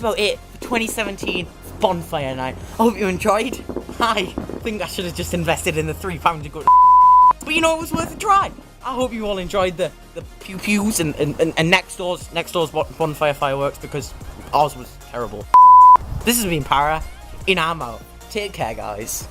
about it for 2017 Bonfire night. I hope you enjoyed. I think I should have just invested in the £3 of good. But you know, it was worth a try. I hope you all enjoyed the pew pews and next door's bonfire fireworks, because ours was terrible. This has been Para, in I'm out. Take care, guys.